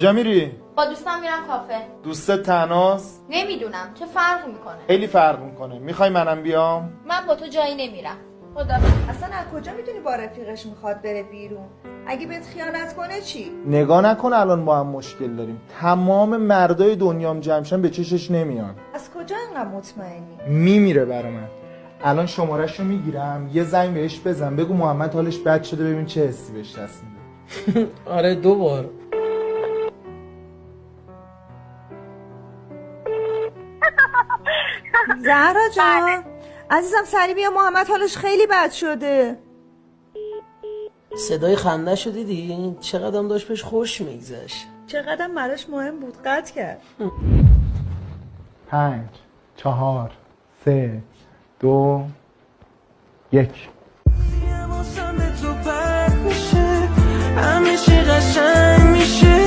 کجا میری؟ با دوستم میرم کافه. دوستت تنهاست؟ نمیدونم چه فرقی میکنه. خیلی فرق میکنه. میخوای منم بیام؟ من با تو جایی نمیرم. خدا. اصلا از کجا میدونی با رفیقش میخواد بره بیرون؟ اگه بهت خیانت کنه چی؟ نگاه نکن الان ما هم مشکل داریم. تمام مردای دنیام جمشن به چشش نمیان. از کجا اینقدر مطمئنی؟ میمیره برا من. الان شمارهشو میگیرم یه زنگ بهش بزن بگو محمد حالش بد شده ببین چه حسی بهش دست میده. آره 2 بار. زهرا جان عزیزم سری بیا، محمد حالش خیلی بد شده. صدای خنده شو دیدی؟ چقدرم داشت بهش خوش میگذشت. چقدر براش مهم بود، قطع کرد. 5 4 3 2 1 همیشه قشنگ میشه